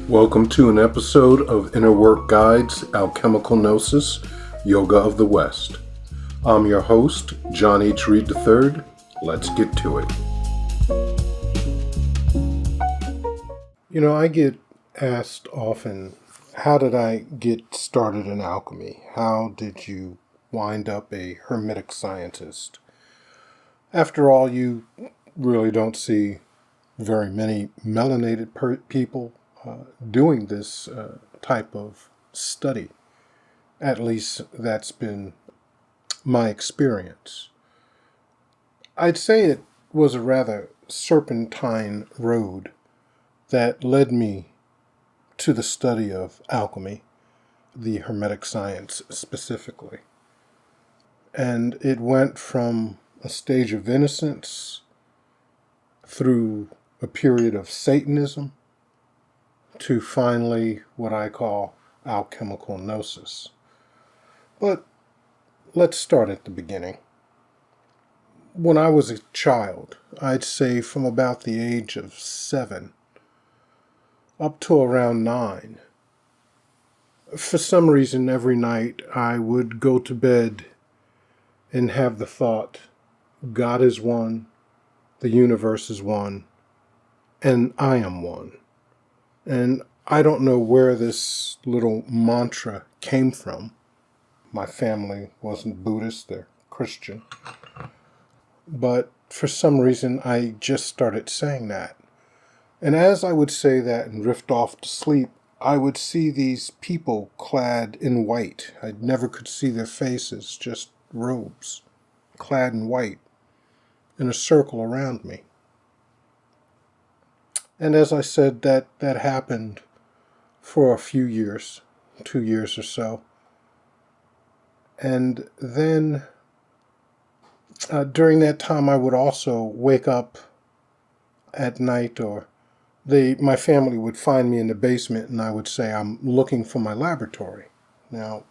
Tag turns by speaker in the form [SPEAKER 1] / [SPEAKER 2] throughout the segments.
[SPEAKER 1] Welcome to an episode of Inner Work Guides, Alchemical Gnosis, Yoga of the West. I'm your host, John H. Reed III. Let's get to it. I get asked often, how did I get started in alchemy? How did you wind up a hermetic scientist? After all, you really don't see very many melanated people doing this type of study. At least that's been my experience. I'd say it was a rather serpentine road that led me to the study of alchemy, the Hermetic science specifically. And it went from a stage of innocence through a period of Satanism to finally what I call alchemical gnosis. But let's start at the beginning. When I was a child, I'd say from about the age of 7 up to around 9, for some reason every night I would go to bed and have the thought, God is one, the universe is one, and I am one. And I don't know where this little mantra came from. My family wasn't Buddhist, they're Christian. But for some reason, I just started saying that. And as I would say that and drift off to sleep, I would see these people clad in white. I never could see their faces, just robes, clad in white, in a circle around me. And as I said, that happened for a few years, 2 years or so. And then during that time, I would also wake up at night, or my family would find me in the basement, and I would say, I'm looking for my laboratory. Now,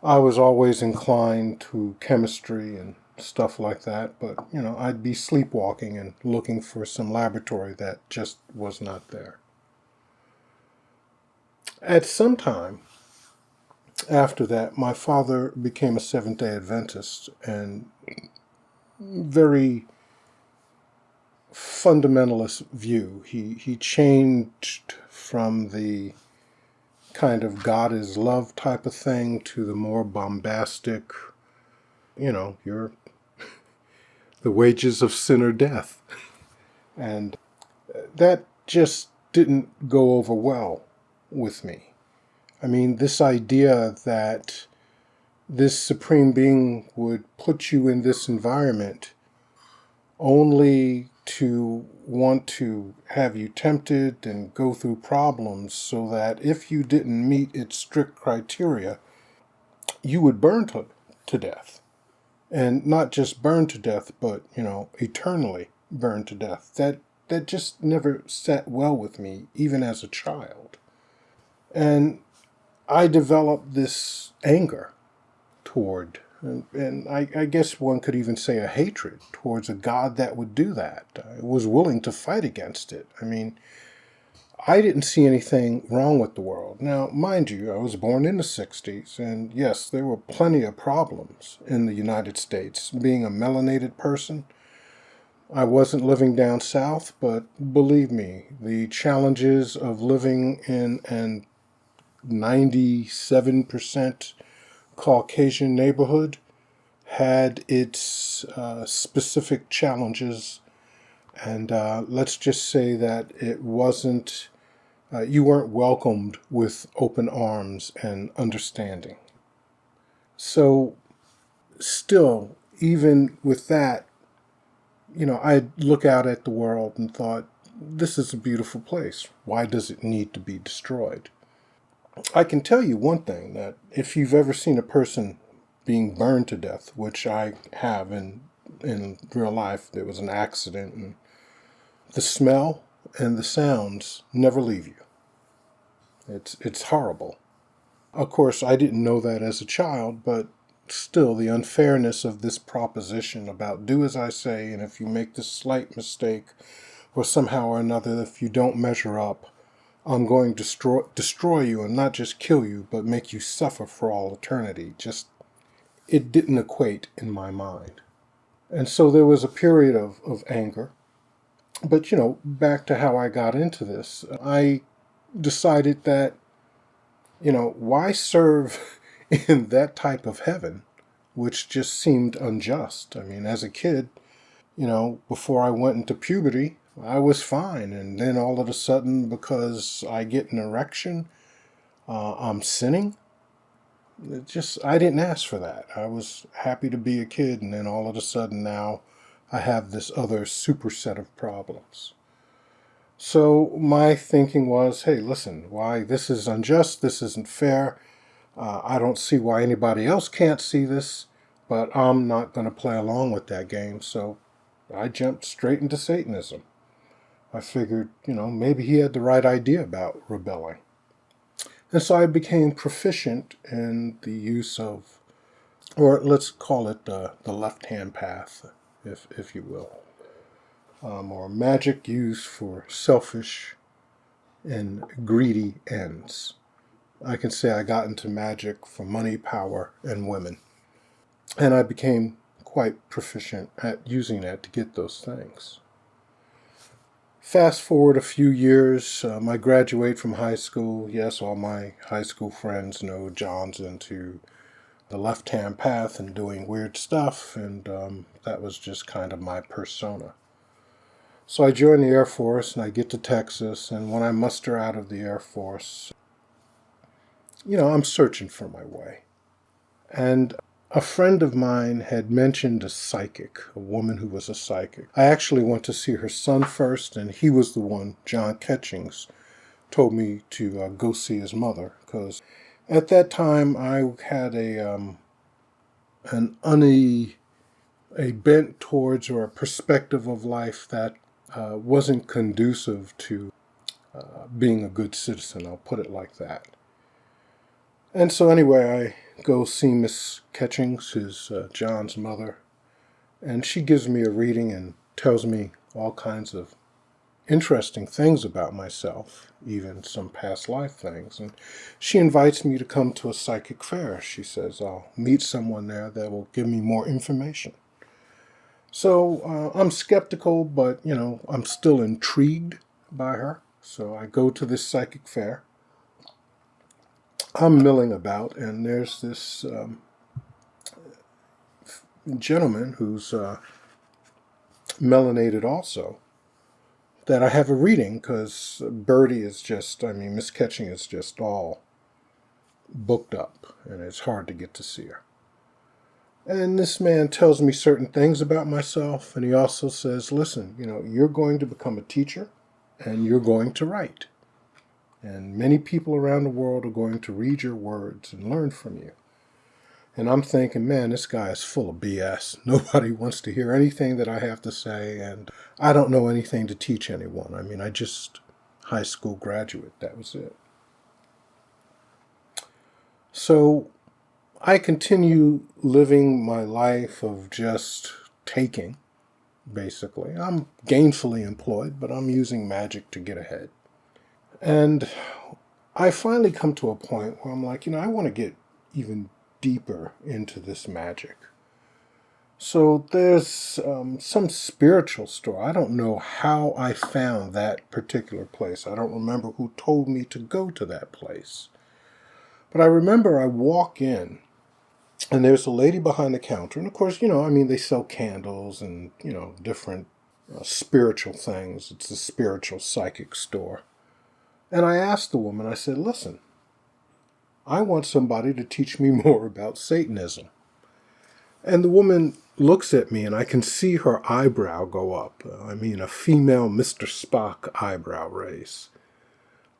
[SPEAKER 1] I was always inclined to chemistry and stuff like that, but, I'd be sleepwalking and looking for some laboratory that just was not there. At some time after that, my father became a Seventh-day Adventist, and very fundamentalist view. He changed from the kind of God is love type of thing to the more bombastic, you're the wages of sin are death. And that just didn't go over well with me. I mean, this idea that this supreme being would put you in this environment only to want to have you tempted and go through problems so that if you didn't meet its strict criteria, you would burn to death. And not just burn to death, but, eternally burn to death. That just never sat well with me, even as a child. And I developed this anger toward, and I guess one could even say a hatred towards a God that would do that. I was willing to fight against it. I mean, I didn't see anything wrong with the world. Now, mind you, I was born in the 60s, and yes, there were plenty of problems in the United States. Being a melanated person, I wasn't living down south, but believe me, the challenges of living in an 97% Caucasian neighborhood had its specific challenges, and let's just say that it wasn't, you weren't welcomed with open arms and understanding. So still, even with that, I'd look out at the world and thought, this is a beautiful place. Why does it need to be destroyed? I can tell you one thing, that if you've ever seen a person being burned to death, which I have in real life, there was an accident, and the smell and the sounds never leave you. It's horrible. Of course, I didn't know that as a child, but still the unfairness of this proposition about do as I say, and if you make this slight mistake, or somehow or another, if you don't measure up, I'm going to destroy you and not just kill you, but make you suffer for all eternity. Just, it didn't equate in my mind. And so there was a period of anger. But, back to how I got into this, I decided that, why serve in that type of heaven, which just seemed unjust? I mean, as a kid, before I went into puberty, I was fine. And then all of a sudden, because I get an erection, I'm sinning. I didn't ask for that. I was happy to be a kid. And then all of a sudden now I have this other superset of problems. So my thinking was, hey, listen, why this is unjust, this isn't fair. I don't see why anybody else can't see this, but I'm not going to play along with that game. So I jumped straight into Satanism. I figured, maybe he had the right idea about rebelling. And so I became proficient in the use of, or let's call it the left-hand path, if you will. Or magic used for selfish and greedy ends. I can say I got into magic for money, power, and women. And I became quite proficient at using that to get those things. Fast forward a few years, I graduate from high school. Yes, all my high school friends know John's into the left-hand path and doing weird stuff, and that was just kind of my persona. So I join the Air Force, and I get to Texas, and when I muster out of the Air Force, I'm searching for my way. And a friend of mine had mentioned a psychic, a woman who was a psychic. I actually went to see her son first, and he was the one, John Ketchings, told me to go see his mother, because at that time I had a bent towards, or a perspective of life that wasn't conducive to being a good citizen. I'll put it like that. And so anyway, I go see Miss Ketchings, who's John's mother, and she gives me a reading and tells me all kinds of interesting things about myself, even some past life things. And she invites me to come to a psychic fair. She says I'll meet someone there that will give me more information. So I'm skeptical, but, I'm still intrigued by her. So I go to this psychic fair. I'm milling about, and there's this gentleman who's melanated also, that I have a reading, because Birdie is Miss Ketching is just all booked up, and it's hard to get to see her. And this man tells me certain things about myself, and he also says, listen, you're going to become a teacher, and you're going to write. And many people around the world are going to read your words and learn from you. And I'm thinking, man, this guy is full of BS. Nobody wants to hear anything that I have to say, and I don't know anything to teach anyone. I just high school graduate. That was it. So I continue living my life of just taking, basically. I'm gainfully employed, but I'm using magic to get ahead. And I finally come to a point where I'm like, I want to get even deeper into this magic. So there's some spiritual story. I don't know how I found that particular place. I don't remember who told me to go to that place. But I remember I walk in, and there's a lady behind the counter. And of course, they sell candles and, different spiritual things. It's a spiritual psychic store. And I asked the woman, I said, listen, I want somebody to teach me more about Satanism. And the woman looks at me, and I can see her eyebrow go up. A female Mr. Spock eyebrow raise.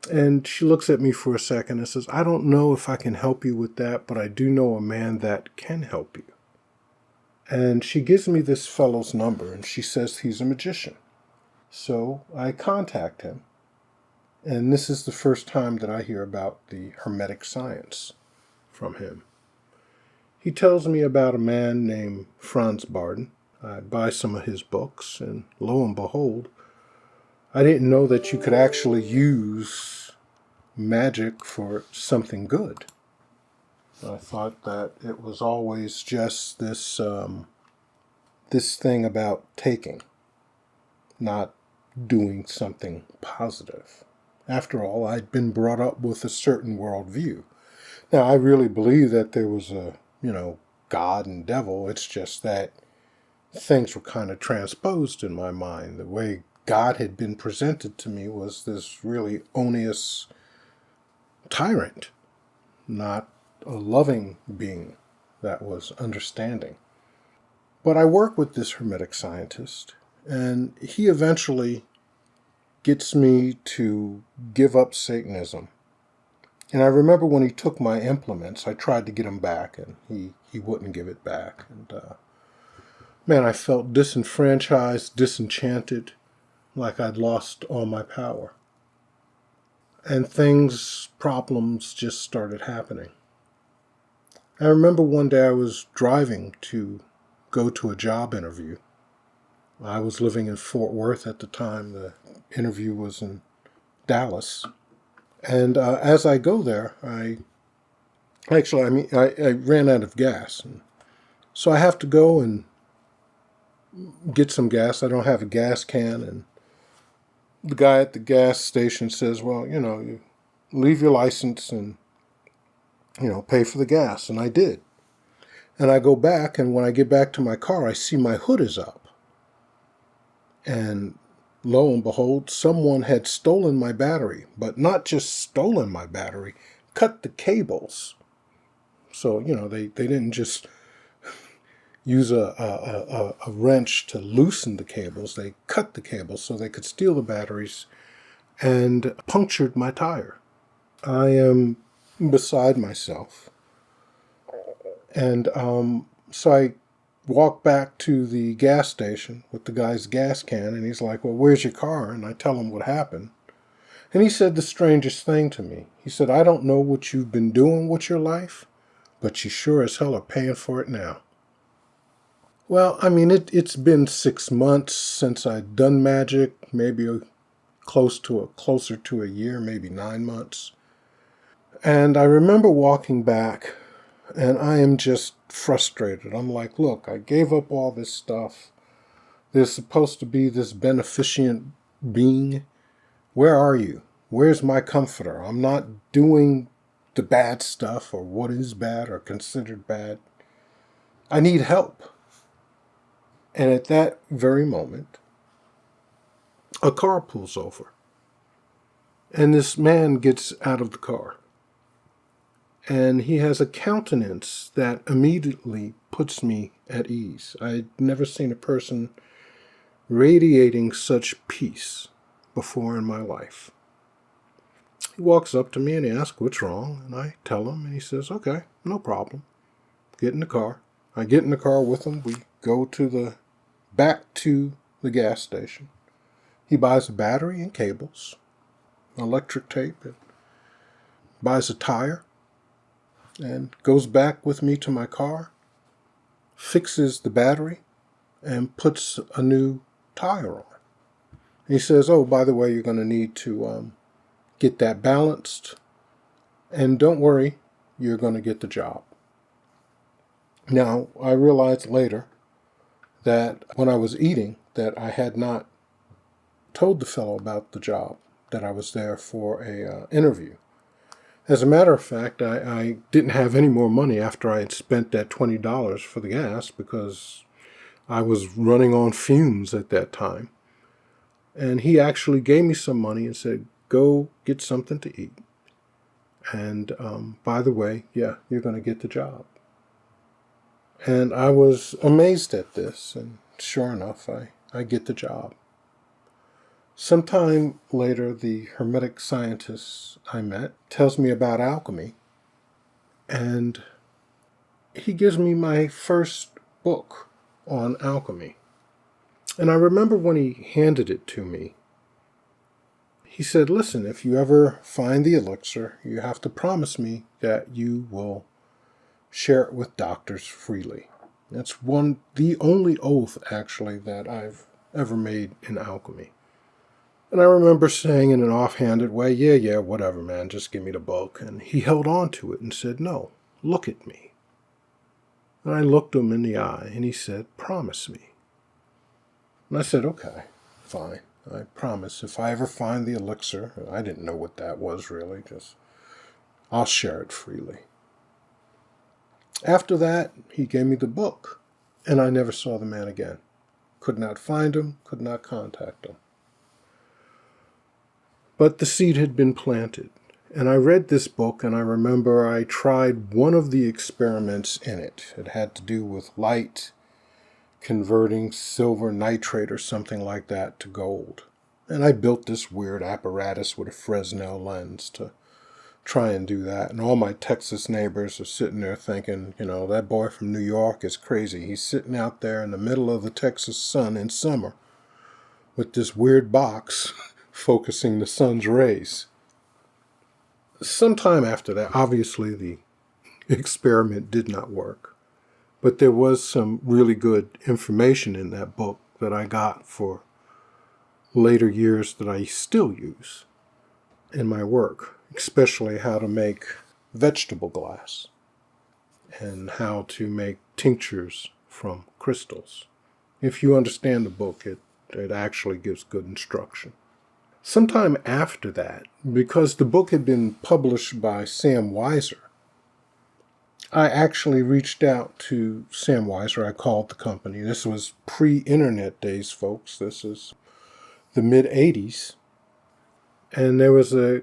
[SPEAKER 1] And she looks at me for a second and says, I don't know if I can help you with that, but I do know a man that can help you. And she gives me this fellow's number, and she says he's a magician. So I contact him. And this is the first time that I hear about the Hermetic science from him. He tells me about a man named Franz Barden. I buy some of his books, and lo and behold, I didn't know that you could actually use magic for something good. I thought that it was always just this thing about taking, not doing something positive. After all, I'd been brought up with a certain worldview. Now, I really believe that there was God and devil. It's just that things were kind of transposed in my mind. The way God had been presented to me was this really odious tyrant, not a loving being that was understanding. But I work with this Hermetic scientist, and he eventually gets me to give up Satanism. And I remember when he took my implements, I tried to get him back, and he wouldn't give it back. And man, I felt disenfranchised, disenchanted, like I'd lost all my power. And problems just started happening. I remember one day I was driving to go to a job interview. I was living in Fort Worth at the time. The interview was in Dallas. And as I go there, I ran out of gas. And so I have to go and get some gas. I don't have a gas can. And the guy at the gas station says, well, you leave your license and, pay for the gas. And I did. And I go back, and when I get back to my car, I see my hood is up. And lo and behold, someone had stolen my battery, but not just stolen my battery, cut the cables. So, they didn't just use a wrench to loosen the cables. They cut the cables so they could steal the batteries and punctured my tire. I am beside myself. And so I walk back to the gas station with the guy's gas can, and he's like, well, where's your car? And I tell him what happened. And he said the strangest thing to me. He said, I don't know what you've been doing with your life, but you sure as hell are paying for it now. Well, I mean, it's been 6 months since I'd done magic, maybe closer to a year, maybe 9 months. And I remember walking back, and I am just frustrated. I'm like, look, I gave up all this stuff. There's supposed to be this beneficent being. Where are you? Where's my comforter? I'm not doing the bad stuff or what is bad or considered bad. I need help. And at that very moment, a car pulls over. And this man gets out of the car. And he has a countenance that immediately puts me at ease. I'd never seen a person radiating such peace before in my life. He walks up to me and he asks, what's wrong? And I tell him, and he says, okay, no problem. Get in the car. I get in the car with him. We go back to the gas station. He buys a battery and cables, electric tape, and buys a tire, and goes back with me to my car, fixes the battery, and puts a new tire on. He says, oh, by the way, you're going to need to get that balanced, and don't worry, you're going to get the job. Now, I realized later that when I was eating, that I had not told the fellow about the job, that I was there for a interview. As a matter of fact, I didn't have any more money after I had spent that $20 for the gas because I was running on fumes at that time. And he actually gave me some money and said, go get something to eat. And by the way, yeah, you're going to get the job. And I was amazed at this, and sure enough, I get the job. Sometime later, the Hermetic scientist I met tells me about alchemy, and he gives me my first book on alchemy. And I remember when he handed it to me, he said, listen, if you ever find the elixir, you have to promise me that you will share it with doctors freely. That's the only oath, actually, that I've ever made in alchemy. And I remember saying in an offhanded way, yeah, whatever, man, just give me the book. And he held on to it and said, no, look at me. And I looked him in the eye, and he said, promise me. And I said, okay, fine. I promise. If I ever find the elixir, I didn't know what that was really, just I'll share it freely. After that, he gave me the book, and I never saw the man again. Could not find him, could not contact him. But the seed had been planted. And I read this book, and I remember I tried one of the experiments in it. It had to do with light converting silver nitrate or something like that to gold. And I built this weird apparatus with a Fresnel lens to try and do that. And all my Texas neighbors are sitting there thinking, that boy from New York is crazy. He's sitting out there in the middle of the Texas sun in summer with this weird box focusing the sun's rays. Sometime after that, obviously the experiment did not work, but there was some really good information in that book that I got for later years that I still use in my work, especially how to make vegetable glass and how to make tinctures from crystals. If you understand the book, it actually gives good instruction. Sometime after that, because the book had been published by Sam Weiser, I actually reached out to Sam Weiser. I called the company. This was pre-internet days, folks. This is the mid-'80s. And there was a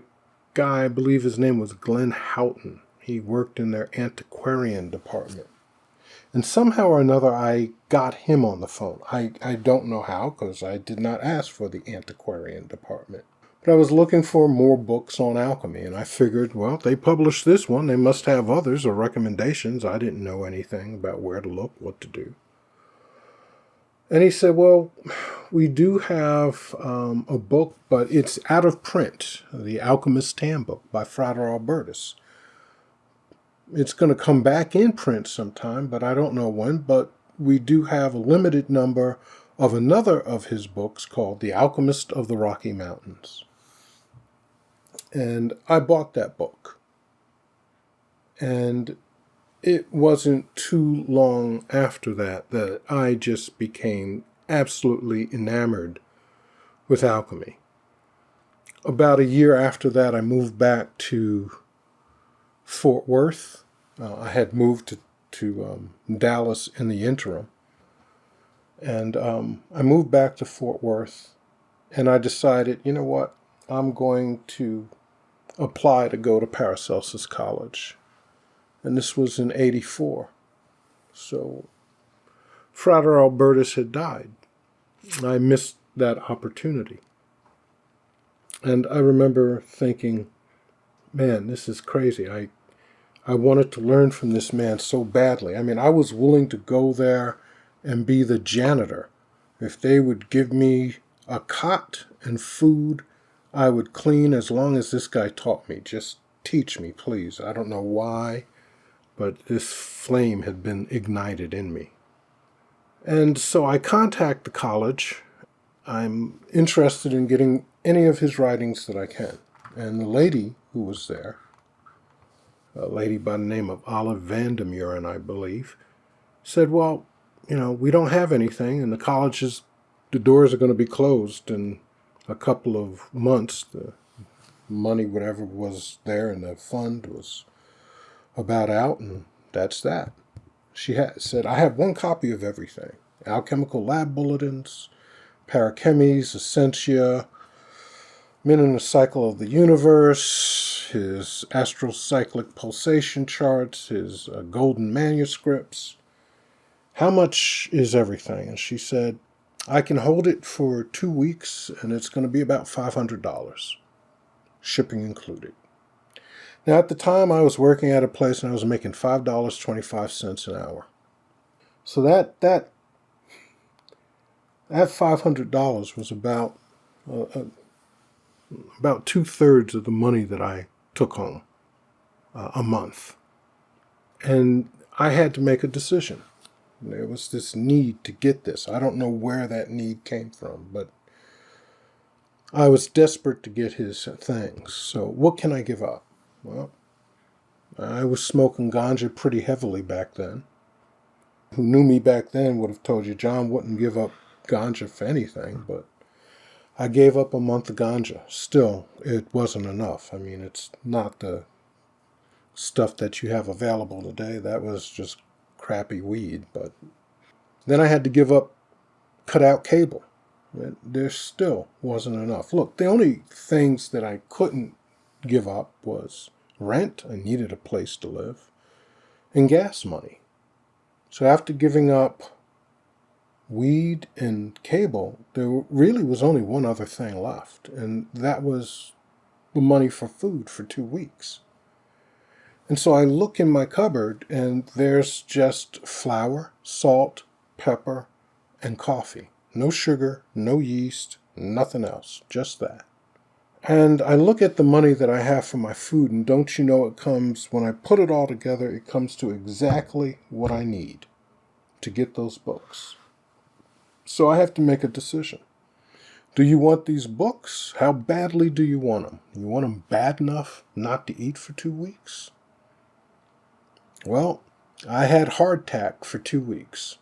[SPEAKER 1] guy, I believe his name was Glenn Houghton. He worked in their antiquarian department. And somehow or another, I got him on the phone. I don't know how, because I did not ask for the antiquarian department. But I was looking for more books on alchemy, and I figured, well, they published this one. They must have others or recommendations. I didn't know anything about where to look, what to do. And he said, well, we do have a book, but it's out of print, The Alchemist's Handbook by Frater Albertus. It's going to come back in print sometime, but I don't know when. But we do have a limited number of another of his books called The Alchemist of the Rocky Mountains. And I bought that book. And it wasn't too long after that I just became absolutely enamored with alchemy. About a year after that, I moved back to Fort Worth. I had moved to Dallas in the interim. And I moved back to Fort Worth, and I decided, you know what, I'm going to apply to go to Paracelsus College. And this was in '84. So Frater Albertus had died. I missed that opportunity. And I remember thinking, man, this is crazy. I wanted to learn from this man so badly. I mean, I was willing to go there and be the janitor. If they would give me a cot and food, I would clean as long as this guy taught me. Just teach me, please. I don't know why, but this flame had been ignited in me. And so I contact the college. I'm interested in getting any of his writings that I can. And the lady who was there, a lady by the name of Olive Vandermuren, I believe, said, well, we don't have anything, and the doors are going to be closed in a couple of months. The money, whatever was there in the fund, was about out, and that's that. She said, I have one copy of everything. Alchemical lab bulletins, Parachemes, Essentia, Men in the Cycle of the Universe, his astrocyclic pulsation charts, his golden manuscripts. How much is everything? And she said, I can hold it for 2 weeks, and it's going to be about $500, shipping included. Now, at the time, I was working at a place, and I was making $5.25 an hour. So that $500 was about 2/3 of the money that I took home a month. And I had to make a decision. There was this need to get this. I don't know where that need came from, but I was desperate to get his things. So what can I give up? Well, I was smoking ganja pretty heavily back then. Who knew me back then would have told you John wouldn't give up ganja for anything, but I gave up a month of ganja. Still, it wasn't enough. I mean, it's not the stuff that you have available today. That was just crappy weed. But then I had to give up cutout cable. There still wasn't enough. Look, the only things that I couldn't give up was rent. I needed a place to live. And gas money. So after giving up weed and cable, there really was only one other thing left. And that was the money for food for 2 weeks. And so I look in my cupboard and there's just flour, salt, pepper, and coffee. No sugar, no yeast, nothing else, just that. And I look at the money that I have for my food, and don't you know, it comes, when I put it all together, it comes to exactly what I need to get those books. So I have to make a decision. Do you want these books? How badly do you want them? You want them bad enough not to eat for 2 weeks? Well, I had hardtack for 2 weeks.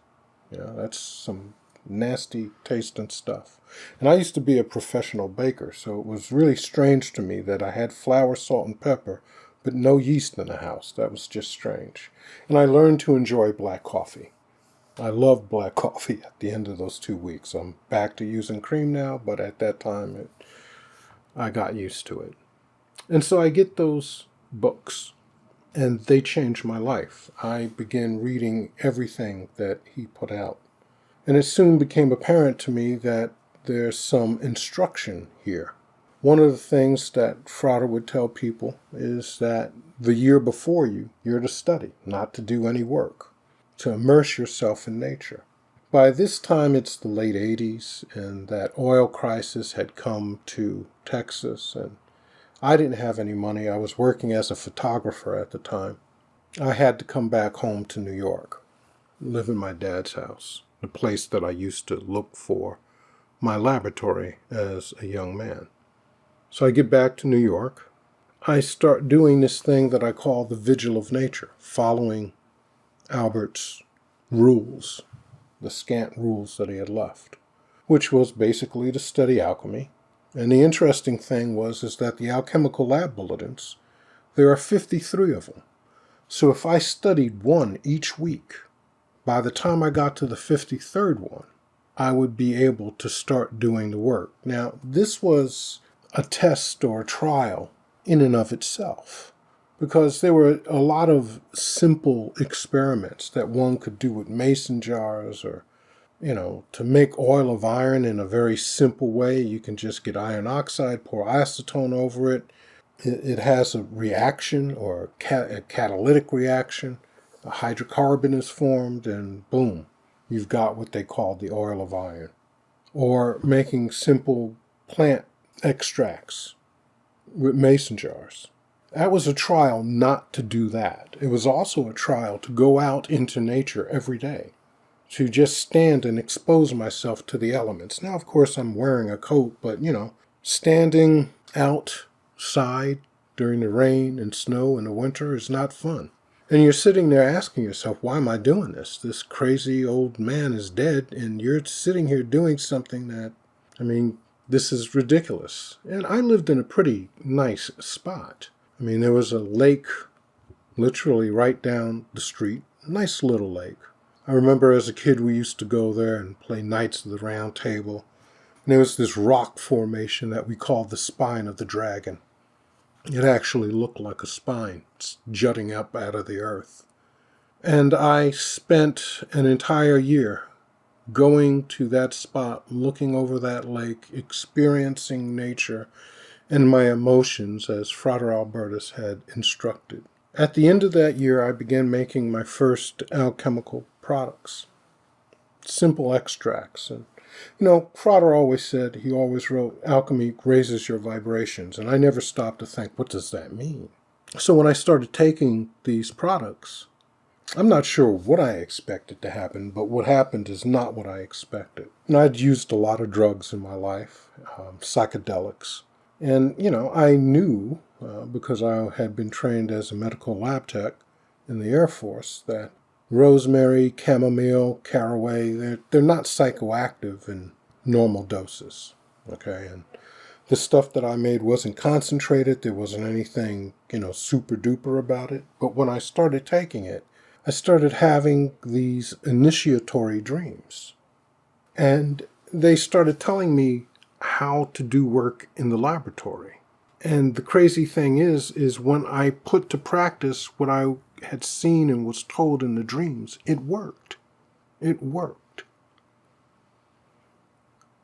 [SPEAKER 1] That's some nasty tasting stuff. And I used to be a professional baker, so it was really strange to me that I had flour, salt, and pepper, but no yeast in the house. That was just strange. And I learned to enjoy black coffee. I loved black coffee at the end of those 2 weeks. I'm back to using cream now, but at that time, I got used to it. And so I get those books, and they changed my life. I began reading everything that he put out. And it soon became apparent to me that there's some instruction here. One of the things that Frater would tell people is that the year before you're to study, not to do any work, to immerse yourself in nature. By this time, it's the late 80s, and that oil crisis had come to Texas, and I didn't have any money. I was working as a photographer at the time. I had to come back home to New York, live in my dad's house, the place that I used to look for my laboratory as a young man. So I get back to New York. I start doing this thing that I call the vigil of nature, following Albert's rules, the scant rules that he had left, which was basically to study alchemy. And the interesting thing is that the alchemical lab bulletins, there are 53 of them. So if I studied one each week, by the time I got to the 53rd one, I would be able to start doing the work. Now, this was a test or a trial in and of itself, because there were a lot of simple experiments that one could do with mason jars, or, to make oil of iron in a very simple way. You can just get iron oxide, pour acetone over it. It has a reaction, or a catalytic reaction. A hydrocarbon is formed, and boom, you've got what they call the oil of iron. Or making simple plant extracts with mason jars. That was a trial not to do that. It was also a trial to go out into nature every day, to just stand and expose myself to the elements. Now, of course, I'm wearing a coat, but, standing outside during the rain and snow in the winter is not fun. And you're sitting there asking yourself, why am I doing this? This crazy old man is dead, and you're sitting here doing something that, this is ridiculous. And I lived in a pretty nice spot. There was a lake literally right down the street, nice little lake. I remember as a kid we used to go there and play Knights of the Round Table. And there was this rock formation that we called the Spine of the Dragon. It actually looked like a spine jutting up out of the earth. And I spent an entire year going to that spot, looking over that lake, experiencing nature and my emotions as Frater Albertus had instructed. At the end of that year, I began making my first alchemical products, simple extracts. And Frater always said, he always wrote, alchemy raises your vibrations. And I never stopped to think, what does that mean? So when I started taking these products, I'm not sure what I expected to happen, but what happened is not what I expected. And I'd used a lot of drugs in my life, psychedelics. And, I knew, because I had been trained as a medical lab tech in the Air Force, that rosemary, chamomile, caraway, they're not psychoactive in normal doses. Okay, and the stuff that I made wasn't concentrated. There wasn't anything, super duper about it. But when I started taking it, I started having these initiatory dreams. And they started telling me how to do work in the laboratory. And the crazy thing is when I put to practice what I had seen and was told in the dreams, it worked. It worked.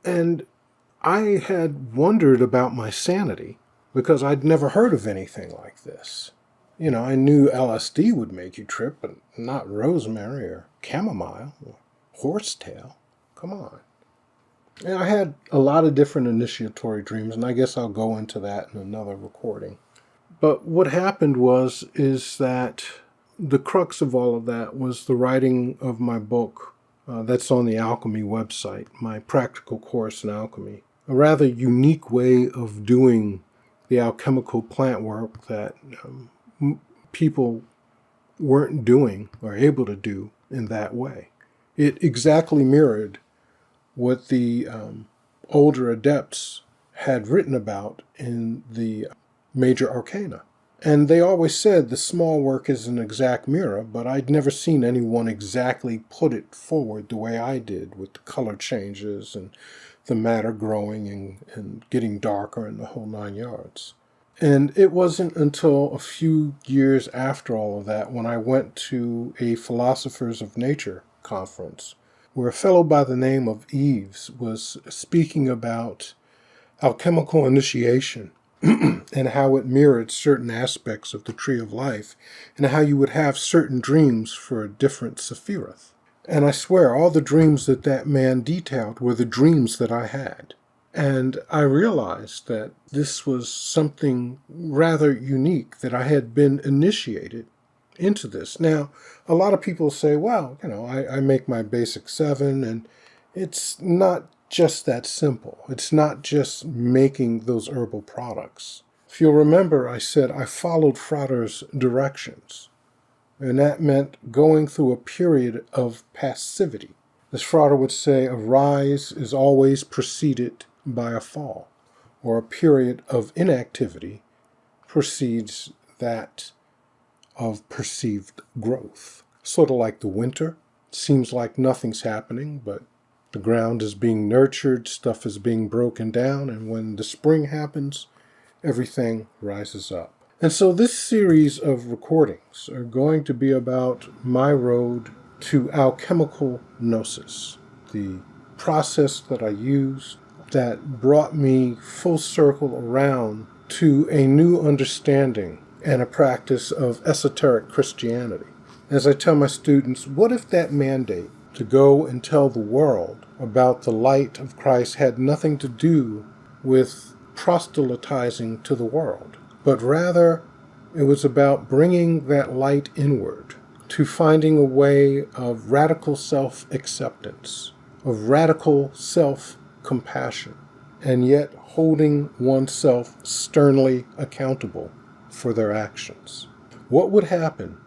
[SPEAKER 1] And I had wondered about my sanity because I'd never heard of anything like this. I knew LSD would make you trip, but not rosemary or chamomile or horsetail. Come on. And I had a lot of different initiatory dreams, and I guess I'll go into that in another recording. But what happened is that the crux of all of that was the writing of my book that's on the Alchemy website, my practical course in alchemy. A rather unique way of doing the alchemical plant work that people weren't doing or able to do in that way. It exactly mirrored what the older adepts had written about in the major arcana. And they always said the small work is an exact mirror, but I'd never seen anyone exactly put it forward the way I did, with the color changes and the matter growing and getting darker and the whole 9 yards. And it wasn't until a few years after all of that when I went to a Philosophers of Nature conference where a fellow by the name of Eves was speaking about alchemical initiation and how it mirrored certain aspects of the Tree of Life and how you would have certain dreams for a different Sephiroth. And I swear all the dreams that man detailed were the dreams that I had. And I realized that this was something rather unique, that I had been initiated into this. Now, a lot of people say, well, I make my basic 7, and it's not just that simple. It's not just making those herbal products. If you'll remember, I said I followed Frater's directions, and that meant going through a period of passivity. As Frater would say, a rise is always preceded by a fall, or a period of inactivity precedes that of perceived growth. Sort of like the winter. It seems like nothing's happening, but the ground is being nurtured, stuff is being broken down, and when the spring happens, everything rises up. And so this series of recordings are going to be about my road to alchemical gnosis, the process that I used that brought me full circle around to a new understanding and a practice of esoteric Christianity. As I tell my students, what if that mandate to go and tell the world about the light of Christ had nothing to do with proselytizing to the world, but rather it was about bringing that light inward, to finding a way of radical self-acceptance, of radical self-compassion, and yet holding oneself sternly accountable for their actions. What would happen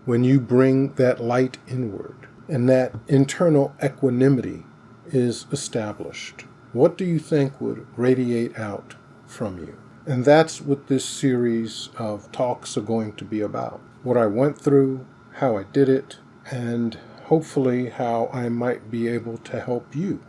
[SPEAKER 1] when you bring that light inward and that internal equanimity is established? What do you think would radiate out from you? And that's what this series of talks are going to be about. What I went through, how I did it, and hopefully how I might be able to help you.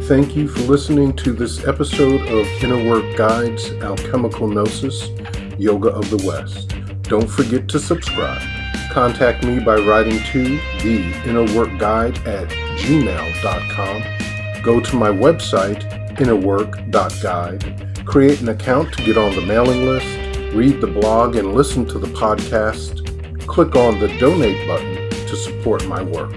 [SPEAKER 1] Thank you for listening to this episode of Inner Work Guides, Alchemical Gnosis, Yoga of the West. Don't forget to subscribe. Contact me by writing to theinnerworkguide@gmail.com. Go to my website, innerwork.guide. Create an account to get on the mailing list. Read the blog and listen to the podcast. Click on the donate button to support my work.